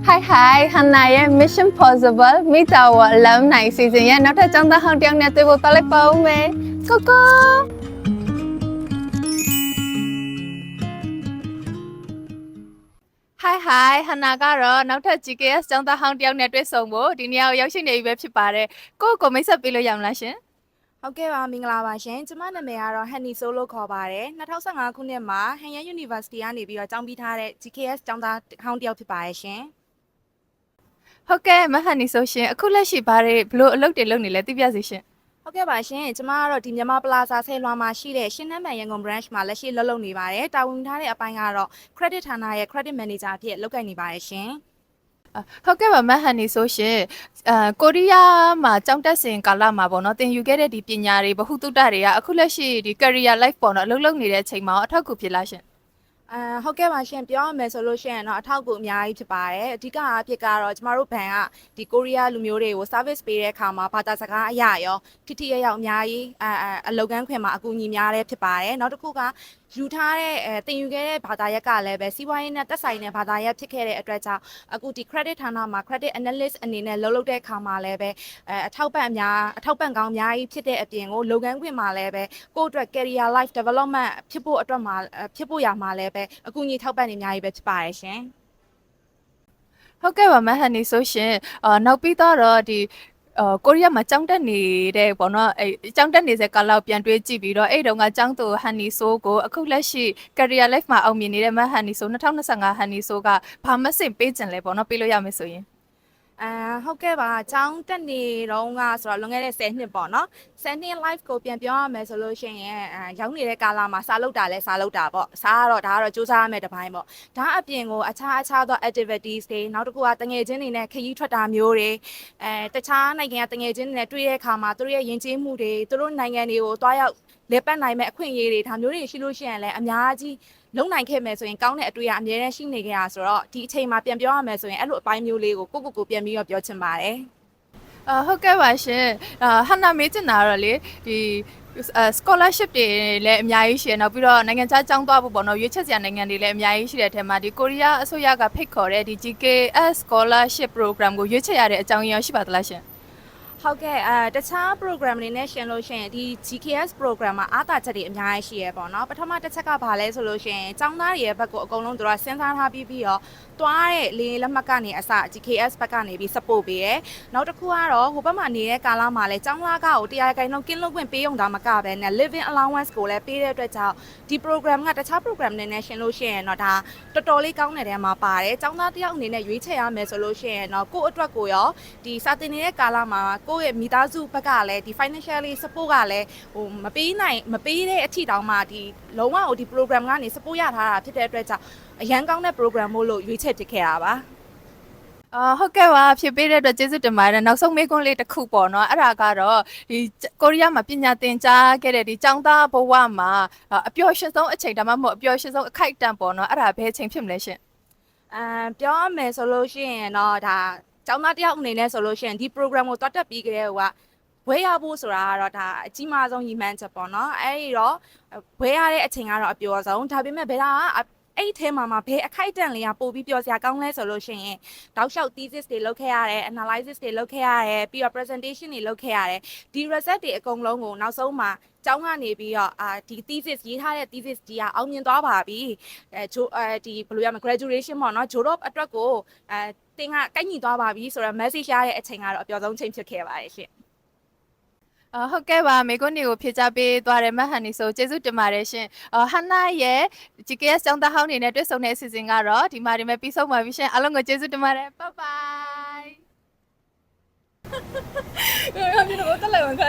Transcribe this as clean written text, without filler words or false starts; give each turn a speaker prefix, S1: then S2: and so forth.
S1: Hi Hana ရဲ့ Mission Possible မိသားဝအလုံးနိုင်စီစဉ်ရဲ့နောက်ထပ်ကျောင်းသားဟောင်းတယောက်နဲ့တွေ့ဖို့တော်လိုက်ပါဦးမယ်ကိုကို Hi Hana ကတော့နောက်ထပ် GKS ကျောင်းသားဟောင်းတယောက်နဲ့တွေ့ဆုံဖို့ဒီနေရာကိုရောက်ရှိနေပြီပဲဖြစ်ပါတယ်ကိုမိတ်ဆက်ပေးလို့ရမလားရှင်
S2: ဟုတ်ကဲ့ပါမင်္ဂလာပါရှင်ကျမနာမည်ကတော့ Honey So လို့ခေါ်ပါတယ်2015ခုနှစ်မှာဟန်ယန် University ကနေပြီးတော့ကျောင်းပြီးထားတဲ့ GKS ကျောင်းသားဟောင်းတယောက်ဖြစ်ပါတယ်ရှင်
S1: ဟုတ်ကဲ့မဟန်နီဆိုရှင်အခုလက်ရှိဘာတွေဘလို့အလုပ်တွေလုပ်နေလဲသိပြစီရှင်
S2: ဟုတ်ကဲ့ပါရှင်ကျမကတော့ဒီမြန်မာပလာဇာဆယ်လွှာမှာရှိတဲ့ရှင်းနှမ်းမှန်ရန်ကုန် branch မှာလက်ရှိလုပ်နေပါတယ်တာဝန်ထားတဲ့အပိုင်းကတော့ credit ဌာနရဲ့ credit manager အဖြစ်လုပ်ကိုင်နေပါတယ်ရှင်
S1: ဟုတ်ကဲ့ပါမဟန်နီဆိုရှင်ကိုရီးယားမှာကျောင်းတက်စဉ်ကာလမှာပေါ့နော်သင်ယူခဲ့တဲ့ဒီပညာတွေဗဟုသုတတွေကအခုလက်ရှိဒီ career life ပေါ့နော်အလုပ်လုပ်နေတဲ့အချိန်မှာအထောက်အကူဖြစ်လားရှင်
S2: ဟုတ်ကဲ့ပါရှင်ပြောရမယ်ဆိုလို့ရှိရင်တော့အထောက်အကူအများကြီးဖြစ်ပါတယ်အဓိကအဖြစ်ကတော့ကျမတို့ဘဏ်ကဒီကိုရီးယားလူမျိုးတွေကို service ပေးတဲ့အခါမှာဘာသာစကားအရာရောထိထိရောက်အများကြီးအလုပ်ကမ်းခွင်မှာအကူအညီများတဲ့ဖြစ်ပါတယ်နောက်တစ်ခုကယူထားတဲ့တင်ယူခဲ့တဲ့ဘာသာရပ်ကလည်းပဲစီးပွားရေးနဲ့သက်ဆိုင်တဲ့ဘာသာရပ်ဖြစ်ခဲ့တဲ့အတွက်ကြောင့်အခုဒီ credit ဌာနမှာ credit analyst အနေနဲ့လုပ်တဲ့အခါမှာလည်းပဲအထောက်ပံ့ကောင်းအများကြီးဖြစ်တဲ့အပြင်ကိုလုပ်ငန်းခွင်မှာလည်းပဲကိုယ့်အတွက် career life development ဖြစ်ဖို့အတွက်မှာဖြစ်ဖို့ရမှာလည်းပဲအကူအညီထောက်ပံ့နေအများကြီးပဲဖြစ်ပါတယ်ရှင်
S1: ဟုတ်ကဲ့ပါမဟန်နီဆိုရှင်နောက်ပြီးတော့ဒီကိုရီးယားမှာကျောင်းတက်နေတဲ့ပေါ့နော်အဲကျောင်းတက်နေစေကာလပြန်တွေးကြည့်ပြီးတော့အဲ့တုန်းကကျောင်းသူဟန်နီဆိုကိုအခုလက်ရှိ career life မှာအောင်မြင်နေတဲ့မဟန်နီဆို2025ဟန်နီဆိုကဘာမစင်ပေးကျင်လဲပေါ့နော်ပေးလို့ရမယ်ဆိုရင်
S2: ဟုတ်ကဲ့ပါကျောင်းတက်နေတော့ကဆိုတော့လွန်ခဲ့တဲ့10နှစ်ပေါ့နော်10နှစ် live ကိုပြန်ပြောရမယ်ဆိုလို့ရှိရင်ရောက်နေတဲ့ကာလမှာစားလုပ်တာလဲစားလုပ်တာပေါ့စားကတော့ဒါကတော့စူးစမ်းရမယ့်တစ်ပိုင်းပေါ့ဒါအပြင်ကိုအခြားသော activities တွေနောက်တစ်ခုကတငယ်ချင်းတွေနဲ့ခရီးထွက်တာမျိုးတွေတခြားနိုင်ငံတငယ်ချင်းတွေနဲ့တွေ့တဲ့အခါမှာသူတို့ရဲ့ယဉ်ကျေးမှုတွေသူတို့နိုင်ငံတွေကိုတွားရောက်လေပတ်နိုင်မဲ့အခွင့်အရေးတွေဒါမျိုးတွေရှိလို့ရှိရင်လည်းအများကြီးလုံနိုင်ခဲ့မယ်ဆိုရင်ကောင်းတဲ့အတွေ့အကြုံအများကြီးရှိနေခဲ့ရဆိုတော့ဒီအချိန်မှာပြန်ပြောရမယ်ဆိုရင်အဲ့လိုအပိုင်းမျိုးလေးကိုကိုပြန်ပြီးတော့ပြောချင်ပါတယ်
S1: ဟုတ်ကဲ့ပါရှင်ဟန်နာမေးချင်တာတော့လေဒီ scholarship တွေလည်းအများကြီးရှိတယ်နောက်ပြီးတော့နိုင်ငံခြားကျောင်းသွားဖို့ပေါ့နော်ရွေးချယ်စရာနိုင်ငံတွေလည်းအများကြီးရှိတဲ့အထက်မှာဒီကိုရီးယားအစိုးရကဖိတ်ခေါ်တဲ့ဒီ GKS scholarship program ကိုရွေးချယ်ရတဲ့အကြောင်းရင်းရှိပါသလားရှင်
S2: ဟုတ်ကဲ့တခြား program တွေနဲ့ရှင်လို့ရှိရင်ဒီ GKS program မှာအားသာချက်တွေအများကြီးရှိရပေါ့နော်ပထမတစ်ချက်ကဘာလဲဆိုလို့ရှိရင်ចောင်းသားတွေရဲ့ဘက်ကိုအကုန်လုံးတို့ကစဉ်းစားထားပြီးတော့တွားတဲ့လေလက်မှတ်ကနေအစ GKS ဘက်ကနေပြီး support ပေးရဲနောက်တစ်ခုကတော့ဟိုဘက်မှာနေတဲ့ကာလမှာလဲចောင်းသားကိုတရားခိုင်လုံးကင်းလုံးခွင့်ပေးုံတာမကပဲနဲ့ living allowance ကိုလည်းပေးတဲ့အတွက်ကြောင့်ဒီ program ကတခြား program တွေနဲ့ရှင်လို့ရှိရင်တော့ဒါတော်တော်လေးကောင်းတဲ့တဲမှာပါတယ်ចောင်းသားတယောက်အနေနဲ့ရွေးချယ်ရမယ်ဆိုလို့ရှိရင်တော့ကိုယ့်အတွက်ကိုရောဒီစာတင်နေတဲ့ကာလမှာကိုယ့်ရဲ့မိသားစုဘက်ကလည်းဒီ financially support ကလည်းဟိုမပေးတဲ့အထီတောင်မှဒီလုံးဝဟိုဒီ program ကနေ support ရထားတာဖြစ်တဲ့အတွက်ကြောင့်အရန်ကောင်းတဲ့ program မို့လို့ရွေးချယ်ဖြစ်ခဲ့တာပါ
S1: ဟုတ်ကဲ့ပါဖြစ်ပေးတဲ့အတွက်ကျေးဇူးတင်ပါတယ်နောက်ဆုံးမေးခွန်းလေးတစ်ခုပေါ့နော်အဲ့ဒါကတော့ဒီကိုရီးယားမှာပညာသင်ကြားခဲ့တဲ့ဒီကျောင်းသားဘဝမှာအပျော်ရွှင်ဆုံးအချိန်ဒါမှမဟုတ်အပျော်ရွှင်ဆုံးအခိုက်အတန့်ပေါ့နော်အဲ့ဒါဘယ်အချိန်ဖြစ်မလဲရှင်
S2: ပြောရမယ်ဆိုလို့ရှိရင်တော့ဒါကျောင်းသားတယောက်အနေနဲ့ဆိုလို့ရှိရင်ဒီ program ကိုတွတ်တက်ပြီးကြတဲ့ဟိုကဘွဲရဖို့ဆိုတာကတော့ဒါအကြီးမားဆုံးရည်မှန်းချက်ပေါ့နော်အဲ့ဒီတော့ဘွဲရတဲ့အချိန်ကတော့အပျော်ဆုံးဒါပေမဲ့ဘယ်လားအဲ့ထဲမှာဘယ်အခိုက်အတန့်လေးကပို့ပြီးပြောစရာကောင်းလဲဆိုလို့ရှိရင်တောက်လျှောက် thesis တွေလုပ်ခဲ့ရတယ် analysis တွေလုပ်ခဲ့ရတယ်ပြီးတော့ presentation တွေလုပ်ခဲ့ရတယ်ဒီ result တွေအကုန်လုံးကိုနောက်ဆုံးမှာကျောင်းကနေပြီးတော့ဒီ thesis ရေးထားတဲ့ thesis ကြီးကအောင်မြင်သွားပါပြီဒီဘယ်လိုရမလဲ graduation ပေါ့နော်ဂျိုတော့အတွက်ကိုတင်ကကိုက်ညီသွားပါပြီဆိုတော့ message ရတဲ့အချိန်ကတော့အပျော်ဆုံးချိန်ဖြစ်ခဲ့ပါတယ်ရှင်
S1: ဟုတ်ကဲ့ပါမေကွန်းတွေကိုဖြေချပေးသွားတယ်မဟန်နီဆိုကျေးဇူးတင်ပါတယ်ရှင်ဟန်နာရဲ့ GKS ကျောင်းသားဟောင်းနေနဲ့တွေ့ဆုံတဲ့အစီအစဉ်ကတော့ဒီမှာဒီမဲ့ပြီးဆုံးပါပြီရှင်အားလုံးကိုကျေးဇူးတင်ပါတယ်ဘိုင်ဘိုင်我要变得我再来玩看。